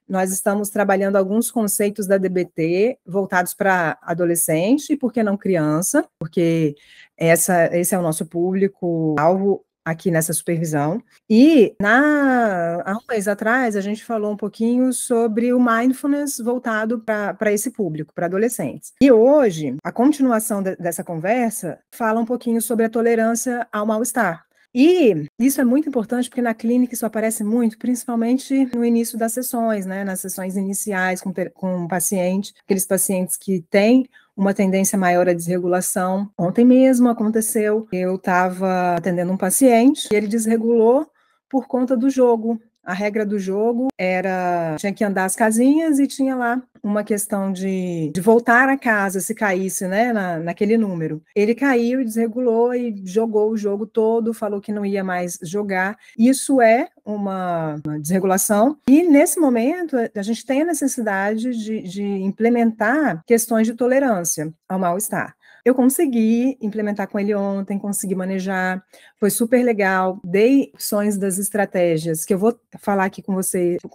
nós estamos trabalhando alguns conceitos da DBT voltados para adolescente e, por que não, criança, porque esse é o nosso público-alvo aqui nessa supervisão. E há um mês atrás a gente falou um pouquinho sobre o mindfulness voltado para esse público, para adolescentes. E hoje, a continuação dessa conversa fala um pouquinho sobre a tolerância ao mal-estar. E isso é muito importante porque na clínica isso aparece muito, principalmente no início das sessões, né, nas sessões iniciais com o paciente, aqueles pacientes que têm uma tendência maior à desregulação. Ontem mesmo aconteceu, eu estava atendendo um paciente e ele desregulou por conta do jogo. A regra do jogo tinha que andar as casinhas e tinha lá uma questão de voltar a casa se caísse, né, naquele número. Ele caiu e desregulou e jogou o jogo todo, falou que não ia mais jogar. Isso é uma desregulação e, nesse momento, a gente tem a necessidade de implementar questões de tolerância ao mal-estar. Eu consegui implementar com ele ontem, consegui manejar, foi super legal, dei opções das estratégias que eu vou falar aqui com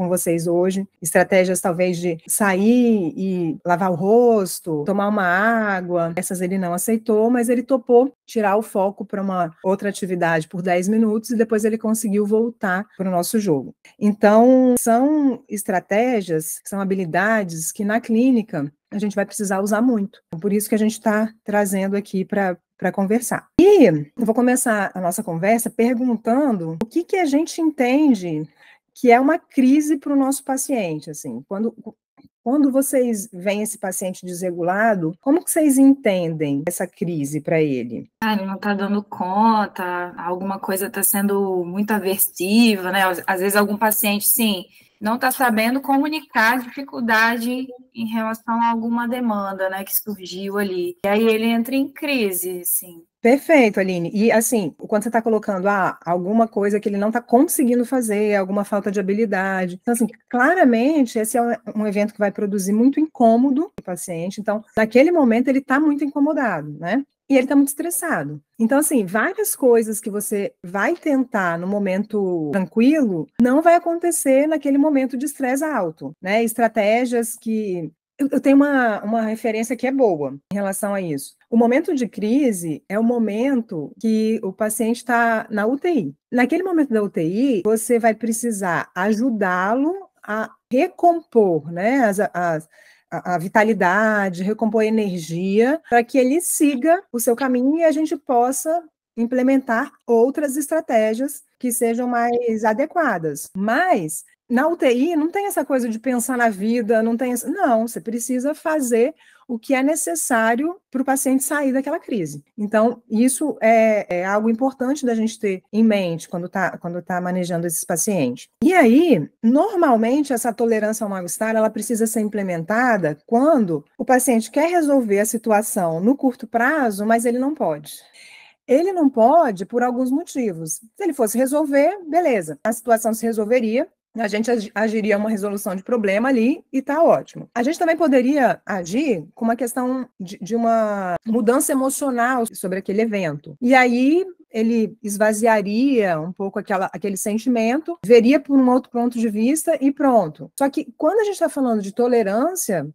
vocês hoje, estratégias talvez de sair e lavar o rosto, tomar uma água, essas ele não aceitou, mas ele topou tirar o foco para uma outra atividade por 10 minutos e depois ele conseguiu voltar para o nosso jogo. Então, são estratégias, são habilidades que na clínica a gente vai precisar usar muito. Por isso que a gente está trazendo aqui para conversar. E eu vou começar a nossa conversa perguntando o que a gente entende que é uma crise para o nosso paciente, assim, quando vocês veem esse paciente desregulado, como que vocês entendem essa crise para ele? Ele não está dando conta, alguma coisa está sendo muito aversiva, né? Às vezes algum paciente, sim, não está sabendo comunicar a dificuldade em relação a alguma demanda, né, que surgiu ali. E aí ele entra em crise, assim. Perfeito, Aline. E assim, quando você está colocando alguma coisa que ele não está conseguindo fazer, alguma falta de habilidade. Então, assim, claramente, esse é um evento que vai produzir muito incômodo para o paciente. Então, naquele momento, ele está muito incomodado, né? E ele está muito estressado. Então, assim, várias coisas que você vai tentar no momento tranquilo não vai acontecer naquele momento de estresse alto, né? Estratégias que eu tenho uma referência que é boa em relação a isso. O momento de crise é o momento que o paciente está na UTI. Naquele momento da UTI, você vai precisar ajudá-lo a recompor, né, a vitalidade, recompor a energia, para que ele siga o seu caminho e a gente possa implementar outras estratégias que sejam mais adequadas. Mas na UTI não tem essa coisa de pensar na vida, não, você precisa fazer o que é necessário para o paciente sair daquela crise. Então, isso é algo importante da gente ter em mente quando tá manejando esses pacientes. E aí, normalmente, essa tolerância ao mal-estar, ela precisa ser implementada quando o paciente quer resolver a situação no curto prazo, mas ele não pode. Ele não pode por alguns motivos. Se ele fosse resolver, beleza, a situação se resolveria, a gente agiria uma resolução de problema ali e tá ótimo. A gente também poderia agir com uma questão de uma mudança emocional sobre aquele evento. E aí ele esvaziaria um pouco aquele sentimento, veria por um outro ponto de vista e pronto. Só que quando a gente está falando de tolerância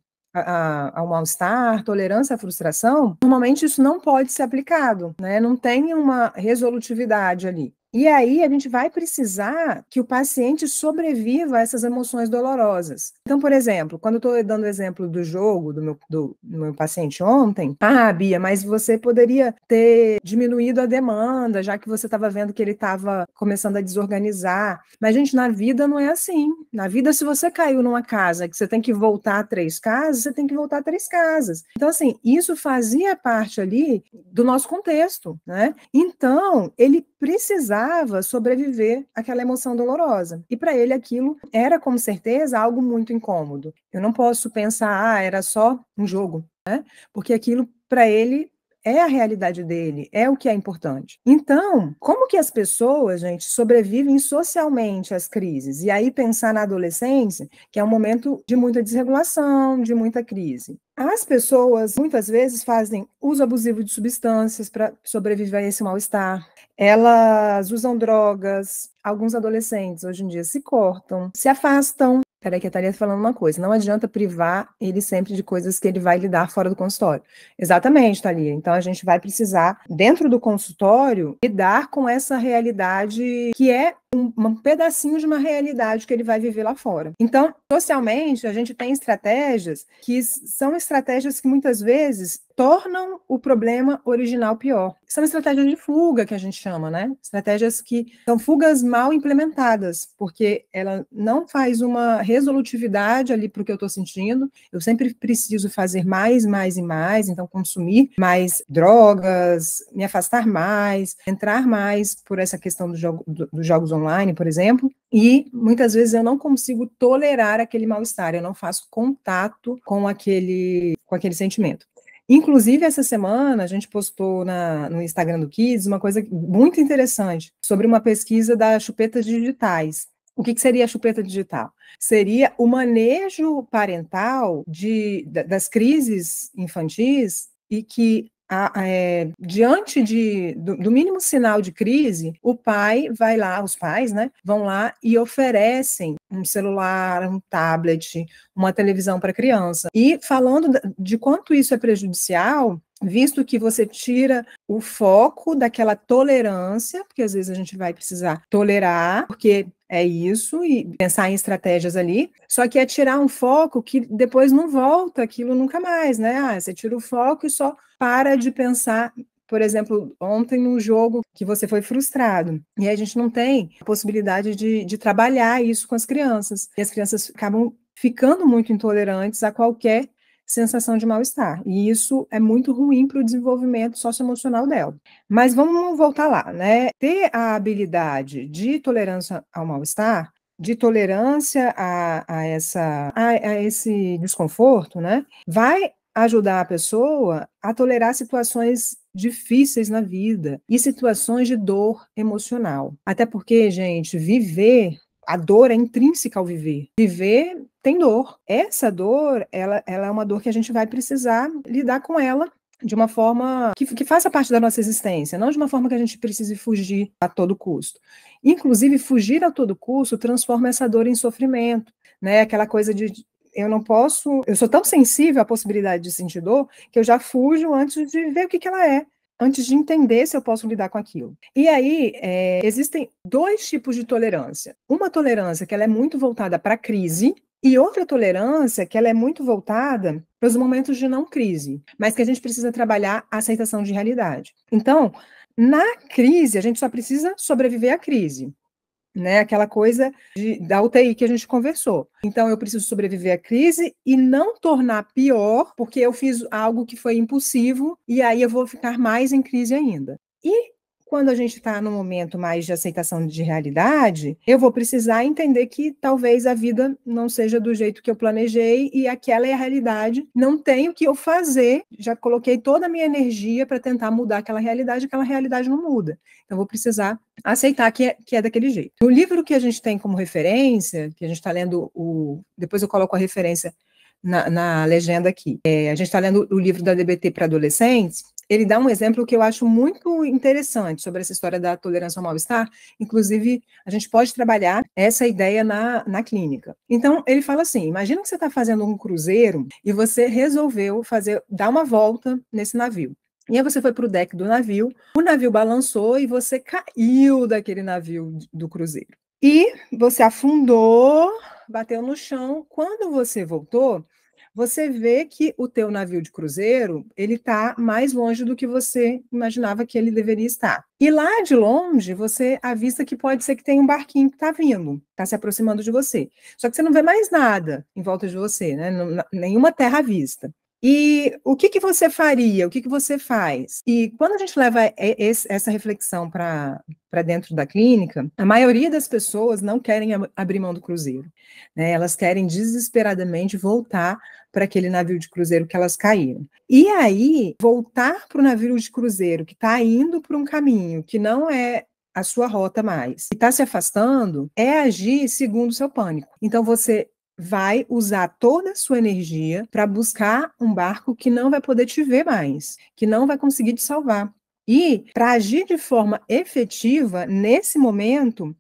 ao mal-estar, tolerância à frustração, normalmente isso não pode ser aplicado, né? Não tem uma resolutividade ali. E aí a gente vai precisar que o paciente sobreviva a essas emoções dolorosas. Então, por exemplo, quando eu estou dando o exemplo do jogo do meu paciente ontem, Bia, mas você poderia ter diminuído a demanda, já que você estava vendo que ele estava começando a desorganizar. Mas, gente, na vida não é assim. Na vida, se você caiu numa casa que você tem que voltar 3 casas, você tem que voltar 3 casas. Então, assim, isso fazia parte ali do nosso contexto, né? Então, ele precisava sobreviver àquela emoção dolorosa. E para ele aquilo era, com certeza, algo muito incômodo. Eu não posso pensar, era só um jogo, né? Porque aquilo, para ele, é a realidade dele, é o que é importante. Então, como que as pessoas, gente, sobrevivem socialmente às crises? E aí pensar na adolescência, que é um momento de muita desregulação, de muita crise. As pessoas, muitas vezes, fazem uso abusivo de substâncias para sobreviver a esse mal-estar. Elas usam drogas. Alguns adolescentes, hoje em dia, se cortam, se afastam Peraí, que a Thalia está falando uma coisa. Não adianta privar ele sempre de coisas que ele vai lidar fora do consultório. Exatamente, Thalia. Então, a gente vai precisar, dentro do consultório, lidar com essa realidade que é um pedacinho de uma realidade que ele vai viver lá fora. Então, socialmente, a gente tem estratégias que são estratégias que muitas vezes tornam o problema original pior. São estratégias de fuga, que a gente chama, né? Estratégias que são fugas mal implementadas, porque ela não faz uma resolutividade ali para o que eu estou sentindo. Eu sempre preciso fazer mais, mais e mais, então consumir mais drogas, me afastar mais, entrar mais por essa questão dos jogos online, por exemplo, e muitas vezes eu não consigo tolerar aquele mal-estar, eu não faço contato com aquele sentimento. Inclusive, essa semana, a gente postou no Instagram do Kids uma coisa muito interessante sobre uma pesquisa das chupetas digitais. O que seria a chupeta digital? Seria o manejo parental das crises infantis e que, diante do mínimo sinal de crise, o pai vai lá, os pais, né, vão lá e oferecem um celular, um tablet, uma televisão para a criança. E falando de quanto isso é prejudicial, visto que você tira o foco daquela tolerância, porque às vezes a gente vai precisar tolerar, porque é isso, e pensar em estratégias ali, só que é tirar um foco que depois não volta aquilo nunca mais, né? Você tira o foco e só para de pensar, por exemplo, ontem no jogo que você foi frustrado, e a gente não tem a possibilidade de trabalhar isso com as crianças, e as crianças acabam ficando muito intolerantes a qualquer sensação de mal-estar, e isso é muito ruim para o desenvolvimento socioemocional dela. Mas vamos voltar lá, né? Ter a habilidade de tolerância ao mal-estar, de tolerância a esse desconforto, né? Vai ajudar a pessoa a tolerar situações difíceis na vida e situações de dor emocional. Até porque, gente, a dor é intrínseca ao viver. Viver tem dor. Essa dor, ela é uma dor que a gente vai precisar lidar com ela de uma forma que faça parte da nossa existência, não de uma forma que a gente precise fugir a todo custo. Inclusive, fugir a todo custo transforma essa dor em sofrimento, né? Aquela coisa de eu sou tão sensível à possibilidade de sentir dor que eu já fujo antes de ver o que ela é, antes de entender se eu posso lidar com aquilo. E aí, existem dois tipos de tolerância. Uma tolerância que ela é muito voltada para a crise, e outra tolerância que ela é muito voltada para os momentos de não crise, mas que a gente precisa trabalhar a aceitação de realidade. Então, na crise, a gente só precisa sobreviver à crise, né? Aquela coisa da UTI que a gente conversou. Então, eu preciso sobreviver à crise e não tornar pior, porque eu fiz algo que foi impulsivo, e aí eu vou ficar mais em crise ainda. E quando a gente está no momento mais de aceitação de realidade, eu vou precisar entender que talvez a vida não seja do jeito que eu planejei e aquela é a realidade, não tenho o que eu fazer, já coloquei toda a minha energia para tentar mudar aquela realidade não muda. Então, vou precisar aceitar que é daquele jeito. No livro que a gente tem como referência, que a gente está lendo, depois eu coloco a referência na legenda aqui, a gente está lendo o livro da DBT para adolescentes. Ele dá um exemplo que eu acho muito interessante sobre essa história da tolerância ao mal-estar. Inclusive, a gente pode trabalhar essa ideia na clínica. Então, ele fala assim, imagina que você está fazendo um cruzeiro e você resolveu dar uma volta nesse navio. E aí você foi para o deck do navio, o navio balançou e você caiu daquele navio do cruzeiro. E você afundou, bateu no chão. Quando você voltou, você vê que o teu navio de cruzeiro, ele está mais longe do que você imaginava que ele deveria estar. E lá de longe, você avista que pode ser que tenha um barquinho que está vindo, está se aproximando de você. Só que você não vê mais nada em volta de você, né? Nenhuma terra à vista. E o que você faria? O que você faz? E quando a gente leva essa reflexão para dentro da clínica, a maioria das pessoas não querem abrir mão do cruzeiro, né? Elas querem desesperadamente voltar para aquele navio de cruzeiro que elas caíram. E aí, voltar para o navio de cruzeiro que está indo para um caminho que não é a sua rota mais, e está se afastando, é agir segundo o seu pânico. Então, você vai usar toda a sua energia para buscar um barco que não vai poder te ver mais, que não vai conseguir te salvar. E para agir de forma efetiva, nesse momento,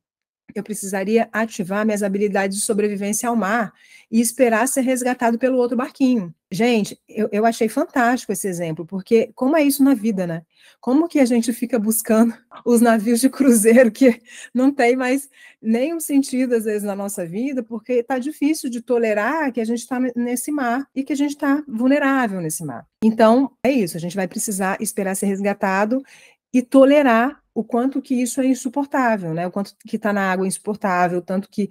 eu precisaria ativar minhas habilidades de sobrevivência ao mar e esperar ser resgatado pelo outro barquinho. Gente, eu achei fantástico esse exemplo, porque como é isso na vida, né? Como que a gente fica buscando os navios de cruzeiro que não tem mais nenhum sentido, às vezes, na nossa vida, porque está difícil de tolerar que a gente está nesse mar e que a gente está vulnerável nesse mar. Então, é isso, a gente vai precisar esperar ser resgatado e tolerar o quanto que isso é insuportável, né? O quanto que está na água é insuportável, tanto que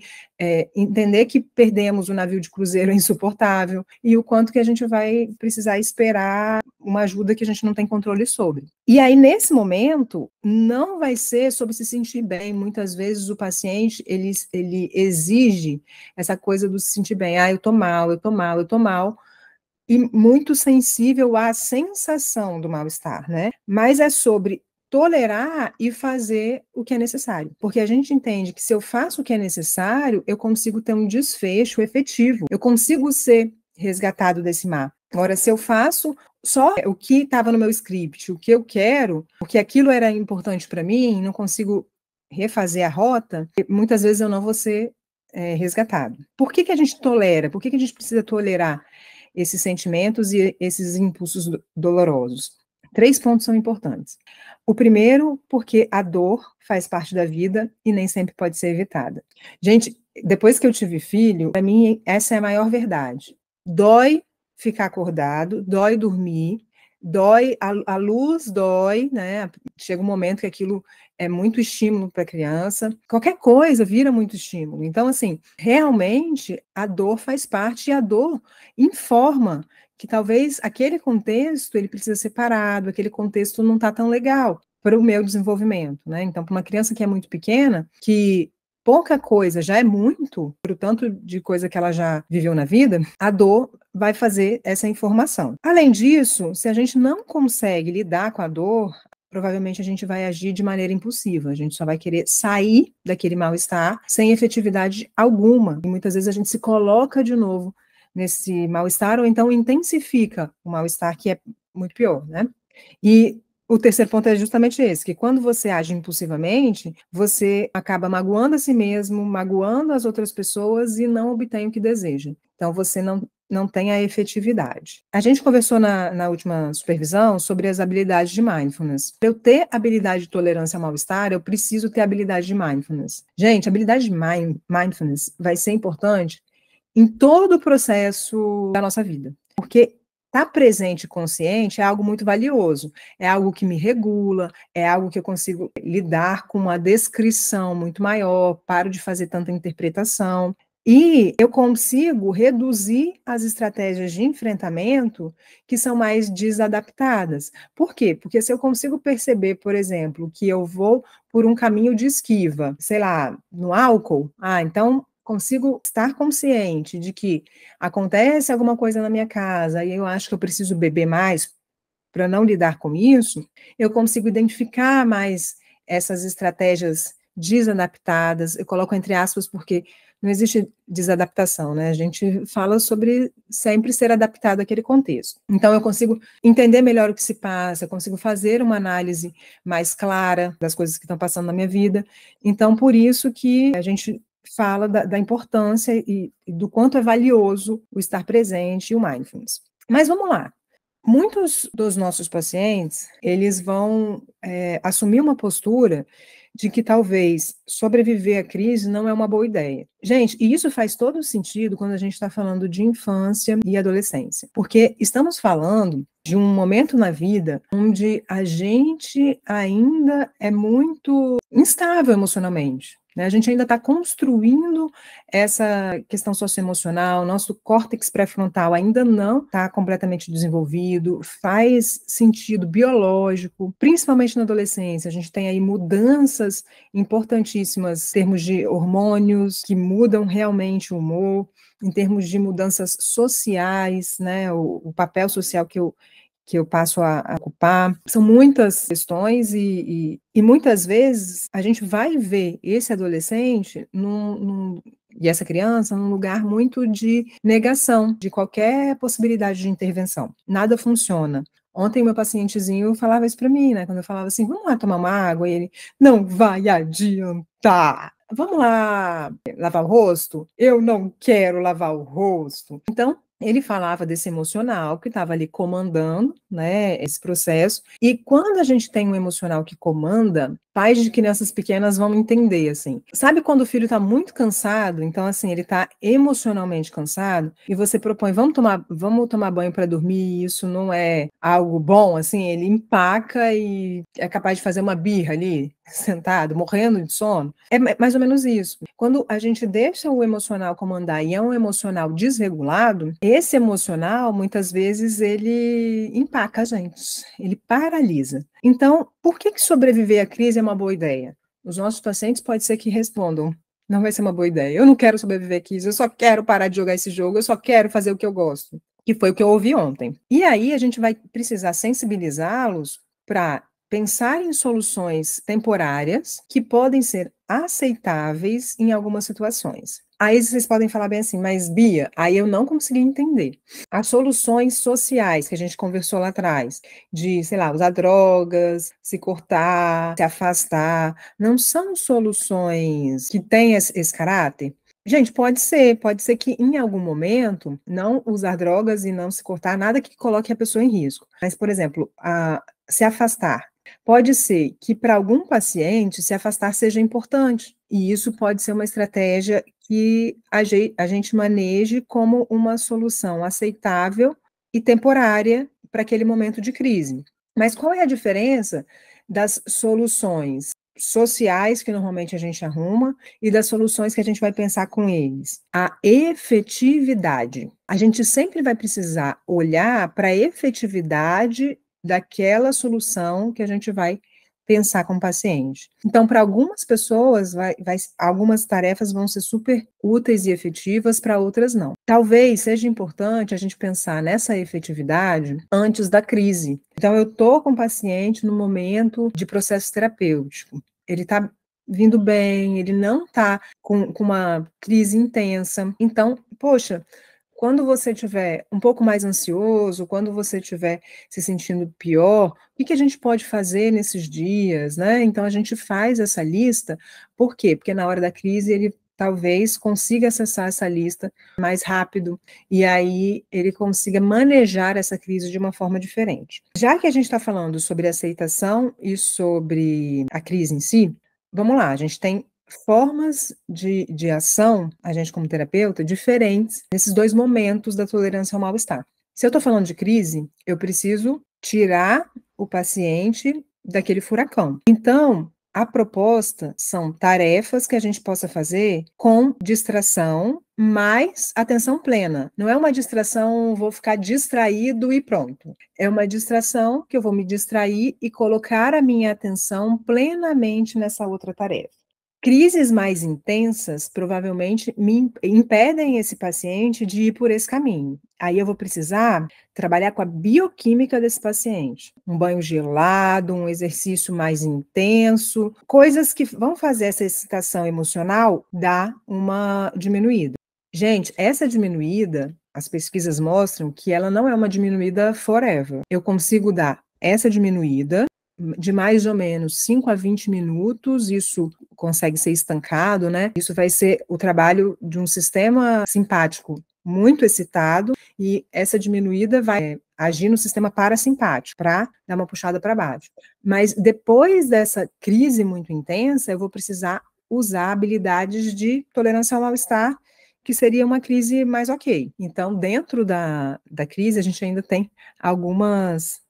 entender que perdemos o navio de cruzeiro é insuportável, e o quanto que a gente vai precisar esperar uma ajuda que a gente não tem controle sobre. E aí, nesse momento, não vai ser sobre se sentir bem. Muitas vezes o paciente, ele exige essa coisa do se sentir bem. Eu tô mal, eu tô mal, eu tô mal, e muito sensível à sensação do mal-estar, né? Mas é sobre tolerar e fazer o que é necessário. Porque a gente entende que se eu faço o que é necessário, eu consigo ter um desfecho efetivo, eu consigo ser resgatado desse mar. Agora, se eu faço só o que estava no meu script, o que eu quero, porque aquilo era importante para mim, não consigo refazer a rota, muitas vezes eu não vou ser resgatado. Por que a gente tolera? Por que a gente precisa tolerar esses sentimentos e esses impulsos dolorosos? 3 pontos são importantes. O primeiro, porque a dor faz parte da vida e nem sempre pode ser evitada. Gente, depois que eu tive filho, para mim essa é a maior verdade. Dói ficar acordado, dói dormir, dói, a luz dói, né? Chega um momento que aquilo é muito estímulo para a criança. Qualquer coisa vira muito estímulo. Então, assim, realmente a dor faz parte e a dor informa que talvez aquele contexto ele precisa ser parado, aquele contexto não está tão legal para o meu desenvolvimento, né? Então, para uma criança que é muito pequena, que pouca coisa já é muito, para o tanto de coisa que ela já viveu na vida, a dor vai fazer essa informação. Além disso, se a gente não consegue lidar com a dor, provavelmente a gente vai agir de maneira impulsiva, a gente só vai querer sair daquele mal-estar sem efetividade alguma, e muitas vezes a gente se coloca de novo nesse mal-estar, ou então intensifica o mal-estar, que é muito pior, né? E o terceiro ponto é justamente esse, que quando você age impulsivamente, você acaba magoando a si mesmo, magoando as outras pessoas e não obtém o que deseja. Então, você não tem a efetividade. A gente conversou na última supervisão sobre as habilidades de mindfulness. Para eu ter habilidade de tolerância ao mal-estar, eu preciso ter habilidade de mindfulness. Gente, a habilidade de mindfulness vai ser importante em todo o processo da nossa vida, porque estar presente e consciente é algo muito valioso, é algo que me regula, é algo que eu consigo lidar com uma descrição muito maior, paro de fazer tanta interpretação, e eu consigo reduzir as estratégias de enfrentamento que são mais desadaptadas. Por quê? Porque se eu consigo perceber, por exemplo, que eu vou por um caminho de esquiva, sei lá, no álcool, então consigo estar consciente de que acontece alguma coisa na minha casa e eu acho que eu preciso beber mais para não lidar com isso, eu consigo identificar mais essas estratégias desadaptadas, eu coloco entre aspas porque não existe desadaptação, né? A gente fala sobre sempre ser adaptado àquele contexto. Então, eu consigo entender melhor o que se passa, eu consigo fazer uma análise mais clara das coisas que estão passando na minha vida. Então, por isso que a gente fala da importância e do quanto é valioso o estar presente e o mindfulness. Mas vamos lá. Muitos dos nossos pacientes, eles vão assumir uma postura de que talvez sobreviver à crise não é uma boa ideia. Gente, e isso faz todo sentido quando a gente está falando de infância e adolescência, porque estamos falando de um momento na vida onde a gente ainda é muito instável emocionalmente. A gente ainda está construindo essa questão socioemocional, nosso córtex pré-frontal ainda não está completamente desenvolvido, faz sentido biológico, principalmente na adolescência. A gente tem aí mudanças importantíssimas em termos de hormônios que mudam realmente o humor, em termos de mudanças sociais, né, o papel social que eu passo a ocupar. São muitas questões e muitas vezes a gente vai ver esse adolescente e essa criança num lugar muito de negação de qualquer possibilidade de intervenção. Nada funciona. Ontem, meu pacientezinho falava isso para mim, né? Quando eu falava assim, vamos lá tomar uma água, e ele, não vai adiantar. vamos lá lavar o rosto? Eu não quero lavar o rosto. Então, ele falava desse emocional que estava ali comandando, né, esse processo. E quando a gente tem um emocional que comanda, pais de crianças pequenas vão entender, assim. Sabe quando o filho está muito cansado? Então, assim, ele está emocionalmente cansado e você propõe, vamos tomar banho para dormir, e isso não é algo bom, assim, ele empaca e é capaz de fazer uma birra ali, sentado, morrendo de sono. É mais ou menos isso. Quando a gente deixa o emocional comandar e é um emocional desregulado, esse emocional, muitas vezes, ele empaca a gente, ele paralisa. Então, por que sobreviver à crise é uma boa ideia? Os nossos pacientes pode ser que respondam, não vai ser uma boa ideia, eu não quero sobreviver à crise, eu só quero parar de jogar esse jogo, eu só quero fazer o que eu gosto, que foi o que eu ouvi ontem. E aí a gente vai precisar sensibilizá-los para pensar em soluções temporárias que podem ser aceitáveis em algumas situações. Aí vocês podem falar bem assim, mas Bia, aí eu não consegui entender. As soluções sociais que a gente conversou lá atrás, de, sei lá, usar drogas, se cortar, se afastar, não são soluções que têm esse caráter? Gente, pode ser que em algum momento não usar drogas e não se cortar, nada que coloque a pessoa em risco. Mas, por exemplo, se afastar. Pode ser que para algum paciente se afastar seja importante, e isso pode ser uma estratégia que a gente maneje como uma solução aceitável e temporária para aquele momento de crise. Mas qual é a diferença das soluções sociais que normalmente a gente arruma e das soluções que a gente vai pensar com eles? A efetividade. A gente sempre vai precisar olhar para a efetividade daquela solução que a gente vai pensar com o paciente. Então, para algumas pessoas, algumas tarefas vão ser super úteis e efetivas, para outras não. Talvez seja importante a gente pensar nessa efetividade antes da crise. Então, eu estou com o paciente no momento de processo terapêutico. Ele está vindo bem, ele não está com uma crise intensa. Então, poxa, quando você estiver um pouco mais ansioso, quando você estiver se sentindo pior, o que a gente pode fazer nesses dias, né? Então, a gente faz essa lista. Por quê? Porque na hora da crise ele talvez consiga acessar essa lista mais rápido e aí ele consiga manejar essa crise de uma forma diferente. Já que a gente está falando sobre aceitação e sobre a crise em si, vamos lá, a gente tem formas de ação, a gente como terapeuta, diferentes nesses dois momentos da tolerância ao mal-estar. Se eu estou falando de crise, eu preciso tirar o paciente daquele furacão. Então, a proposta são tarefas que a gente possa fazer com distração, mais atenção plena. Não é uma distração, vou ficar distraído e pronto. É uma distração que eu vou me distrair e colocar a minha atenção plenamente nessa outra tarefa. Crises mais intensas provavelmente me impedem esse paciente de ir por esse caminho. Aí eu vou precisar trabalhar com a bioquímica desse paciente. Um banho gelado, um exercício mais intenso, coisas que vão fazer essa excitação emocional dar uma diminuída. Gente, essa diminuída, as pesquisas mostram que ela não é uma diminuída forever. Eu consigo dar essa diminuída de mais ou menos 5 a 20 minutos, isso consegue ser estancado, né? Isso vai ser o trabalho de um sistema simpático muito excitado, e essa diminuída vai agir no sistema parasimpático, para dar uma puxada para baixo. Mas depois dessa crise muito intensa, eu vou precisar usar habilidades de tolerância ao mal-estar, que seria uma crise mais ok. Então, dentro da crise, a gente ainda tem algumas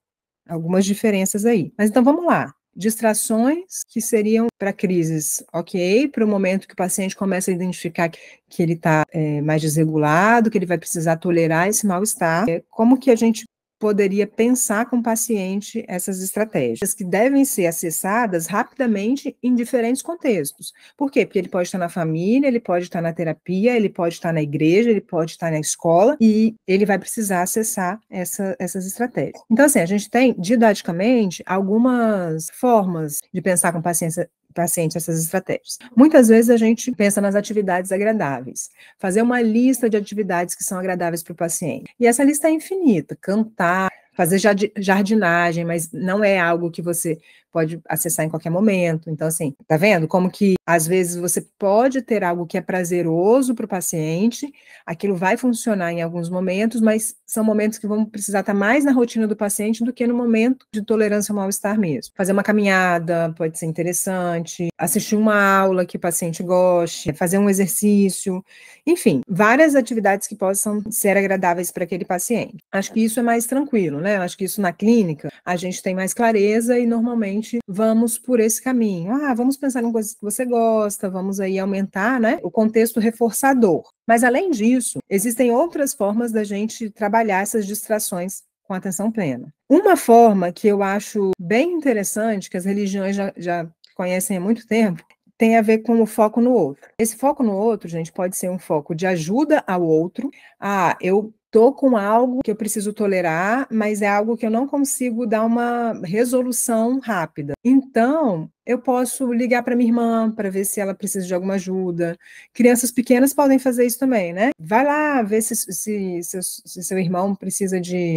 diferenças aí. Mas então vamos lá. Distrações que seriam para crises, ok, para o momento que o paciente começa a identificar que ele está mais desregulado, que ele vai precisar tolerar esse mal-estar. Como que a gente poderia pensar com o paciente essas estratégias que devem ser acessadas rapidamente em diferentes contextos. Por quê? Porque ele pode estar na família, ele pode estar na terapia, ele pode estar na igreja, ele pode estar na escola, e ele vai precisar acessar essas estratégias. Então, assim, a gente tem, didaticamente, algumas formas de pensar com o paciente essas estratégias. Muitas vezes a gente pensa nas atividades agradáveis, fazer uma lista de atividades que são agradáveis para o paciente. E essa lista é infinita: cantar, fazer jardinagem, mas não é algo que você pode acessar em qualquer momento. Então, assim, tá vendo como que às vezes você pode ter algo que é prazeroso para o paciente, aquilo vai funcionar em alguns momentos, mas são momentos que vão precisar estar mais na rotina do paciente do que no momento de tolerância ao mal-estar mesmo. Fazer uma caminhada pode ser interessante, assistir uma aula que o paciente goste, fazer um exercício, enfim, várias atividades que possam ser agradáveis para aquele paciente. Acho que isso é mais tranquilo, né? Acho que isso na clínica a gente tem mais clareza e normalmente vamos por esse caminho. Vamos pensar em coisas que você gosta, vamos aí aumentar, né, o contexto reforçador. Mas, além disso, existem outras formas da gente trabalhar essas distrações com atenção plena. Uma forma que eu acho bem interessante, que as religiões já conhecem há muito tempo, tem a ver com o foco no outro. Esse foco no outro, gente, pode ser um foco de ajuda ao outro. Eu estou com algo que eu preciso tolerar, mas é algo que eu não consigo dar uma resolução rápida. Então, eu posso ligar para minha irmã para ver se ela precisa de alguma ajuda. Crianças pequenas podem fazer isso também, né? Vai lá ver se seu irmão precisa de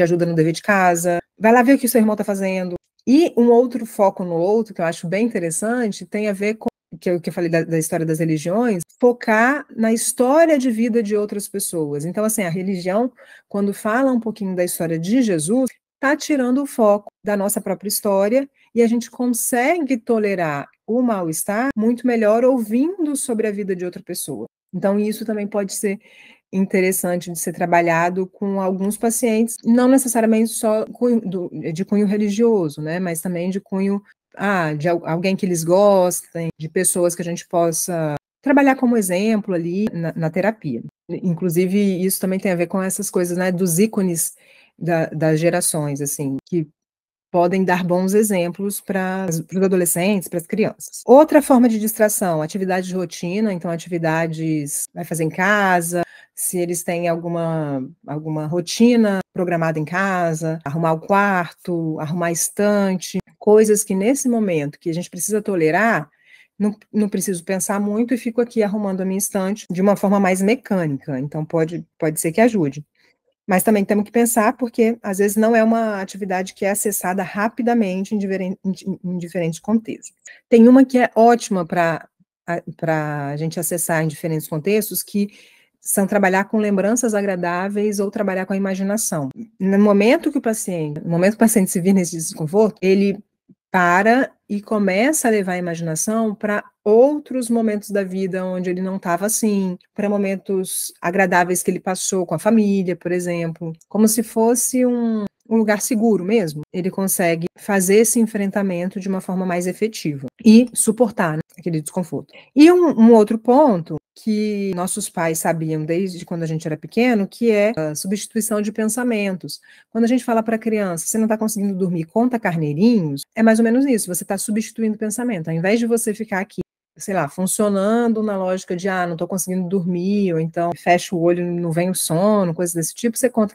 ajuda no dever de casa. Vai lá ver o que o seu irmão está fazendo. E um outro foco no outro, que eu acho bem interessante, tem a ver com que eu falei da história das religiões, focar na história de vida de outras pessoas. Então, assim, a religião, quando fala um pouquinho da história de Jesus, está tirando o foco da nossa própria história e a gente consegue tolerar o mal-estar muito melhor ouvindo sobre a vida de outra pessoa. Então, isso também pode ser interessante de ser trabalhado com alguns pacientes, não necessariamente só de cunho religioso, né, mas também de cunho de alguém que eles gostem, de pessoas que a gente possa trabalhar como exemplo ali na terapia. Inclusive, isso também tem a ver com essas coisas, né, dos ícones das gerações, assim, que podem dar bons exemplos para os adolescentes, para as crianças. Outra forma de distração, atividades de rotina, então atividades vai fazer em casa, se eles têm alguma rotina programada em casa, arrumar o quarto, arrumar a estante, coisas que nesse momento que a gente precisa tolerar, não preciso pensar muito e fico aqui arrumando a minha estante de uma forma mais mecânica, então pode ser que ajude. Mas também temos que pensar, porque às vezes não é uma atividade que é acessada rapidamente em diferentes contextos. Tem uma que é ótima para a gente acessar em diferentes contextos, que são trabalhar com lembranças agradáveis ou trabalhar com a imaginação. No momento que o paciente se vir nesse desconforto, ele para e começa a levar a imaginação para outros momentos da vida onde ele não estava assim, para momentos agradáveis que ele passou com a família, por exemplo, como se fosse um lugar seguro mesmo. Ele consegue fazer esse enfrentamento de uma forma mais efetiva e suportar, né, aquele desconforto. E um outro ponto que nossos pais sabiam desde quando a gente era pequeno, que é a substituição de pensamentos. Quando a gente fala para a criança, você não está conseguindo dormir, conta carneirinhos, é mais ou menos isso, você está substituindo o pensamento. Ao invés de você ficar aqui, sei lá, funcionando na lógica de, não estou conseguindo dormir, ou então fecha o olho, não vem o sono, coisas desse tipo, você conta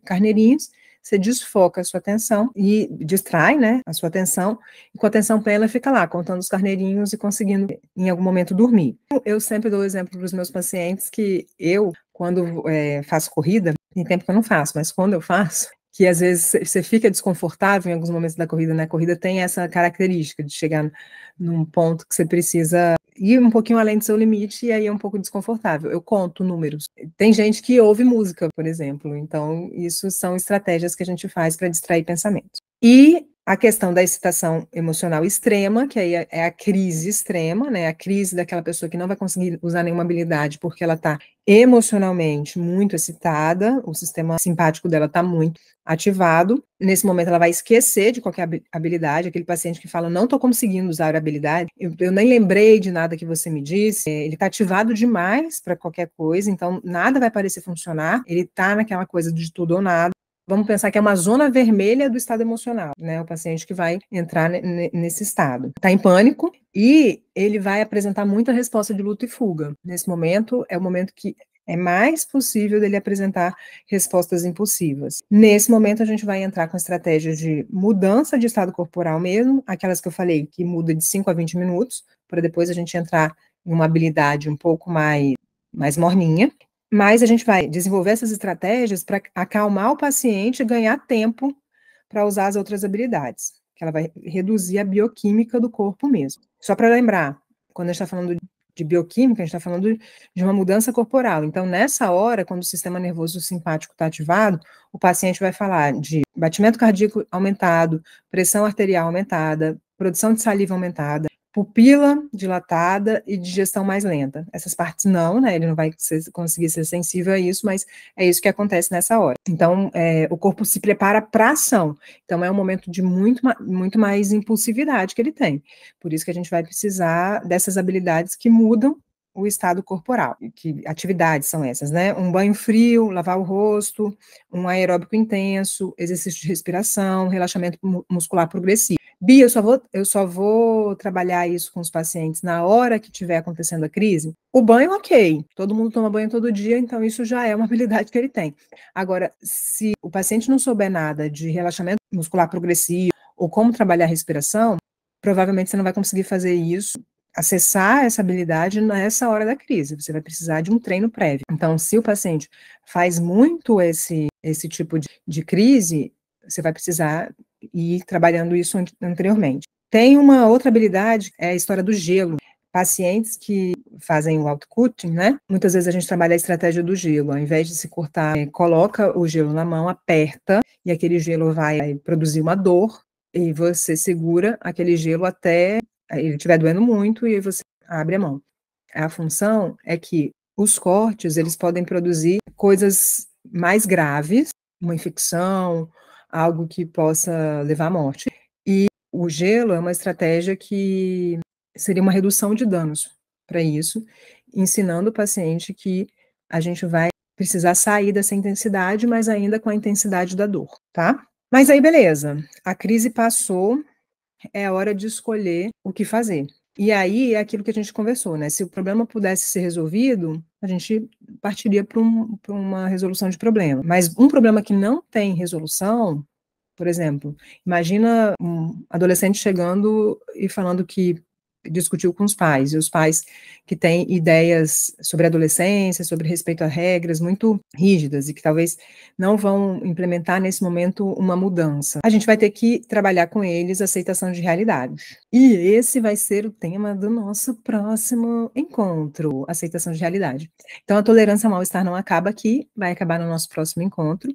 carneirinhos, você desfoca a sua atenção e distrai, né, a sua atenção, e com a atenção plena fica lá, contando os carneirinhos e conseguindo, em algum momento, dormir. Eu sempre dou o exemplo para os meus pacientes que eu, quando faço corrida, tem tempo que eu não faço, mas quando eu faço, que às vezes você fica desconfortável em alguns momentos da corrida, né? A corrida tem essa característica de chegar num ponto que você precisa ir um pouquinho além do seu limite e aí é um pouco desconfortável. Eu conto números. Tem gente que ouve música, por exemplo, então isso são estratégias que a gente faz para distrair pensamentos. E a questão da excitação emocional extrema, que aí é a crise extrema, né? A crise daquela pessoa que não vai conseguir usar nenhuma habilidade porque ela está emocionalmente muito excitada, o sistema simpático dela está muito ativado. Nesse momento ela vai esquecer de qualquer habilidade, aquele paciente que fala, não estou conseguindo usar a habilidade, eu nem lembrei de nada que você me disse, ele está ativado demais para qualquer coisa, então nada vai parecer funcionar, ele está naquela coisa de tudo ou nada. Vamos pensar que é uma zona vermelha do estado emocional, né? O paciente que vai entrar nesse estado. Está em pânico e ele vai apresentar muita resposta de luta e fuga. Nesse momento, é o momento que é mais possível dele apresentar respostas impulsivas. Nesse momento, a gente vai entrar com estratégias de mudança de estado corporal mesmo, aquelas que eu falei, que muda de 5 a 20 minutos, para depois a gente entrar em uma habilidade um pouco mais morninha. Mas a gente vai desenvolver essas estratégias para acalmar o paciente e ganhar tempo para usar as outras habilidades, que ela vai reduzir a bioquímica do corpo mesmo. Só para lembrar, quando a gente está falando de bioquímica, a gente está falando de uma mudança corporal. Então, nessa hora, quando o sistema nervoso simpático está ativado, o paciente vai falar de batimento cardíaco aumentado, pressão arterial aumentada, produção de saliva aumentada, pupila dilatada e digestão mais lenta. Essas partes não, né? Ele não vai conseguir ser sensível a isso, mas é isso que acontece nessa hora. Então, o corpo se prepara para ação. Então, é um momento de muito mais impulsividade que ele tem. Por isso que a gente vai precisar dessas habilidades que mudam o estado corporal. Que atividades são essas, né? Um banho frio, lavar o rosto, um aeróbico intenso, exercício de respiração, relaxamento muscular progressivo. Bia, eu só vou trabalhar isso com os pacientes na hora que estiver acontecendo a crise. O banho, ok. Todo mundo toma banho todo dia, então isso já é uma habilidade que ele tem. Agora, se o paciente não souber nada de relaxamento muscular progressivo ou como trabalhar a respiração, provavelmente você não vai conseguir fazer isso, acessar essa habilidade nessa hora da crise. Você vai precisar de um treino prévio. Então, se o paciente faz muito esse tipo de crise, você vai precisar ir trabalhando isso anteriormente. Tem uma outra habilidade, é a história do gelo. Pacientes que fazem o autocutting, né? Muitas vezes a gente trabalha a estratégia do gelo. Ao invés de se cortar, coloca o gelo na mão, aperta, e aquele gelo vai produzir uma dor, e você segura aquele gelo até ele estiver doendo muito, e aí você abre a mão. A função é que os cortes, eles podem produzir coisas mais graves, uma infecção, algo que possa levar à morte. E o gelo é uma estratégia que seria uma redução de danos para isso, ensinando o paciente que a gente vai precisar sair dessa intensidade, mas ainda com a intensidade da dor, tá? Mas aí, beleza, a crise passou, é hora de escolher o que fazer. E aí é aquilo que a gente conversou, né? Se o problema pudesse ser resolvido, a gente partiria para uma resolução de problema. Mas um problema que não tem resolução, por exemplo, imagina um adolescente chegando e falando que discutiu com os pais, e os pais que têm ideias sobre adolescência, sobre respeito a regras muito rígidas e que talvez não vão implementar nesse momento uma mudança. A gente vai ter que trabalhar com eles a aceitação de realidade. E esse vai ser o tema do nosso próximo encontro, aceitação de realidade. Então, a tolerância ao mal-estar não acaba aqui, vai acabar no nosso próximo encontro.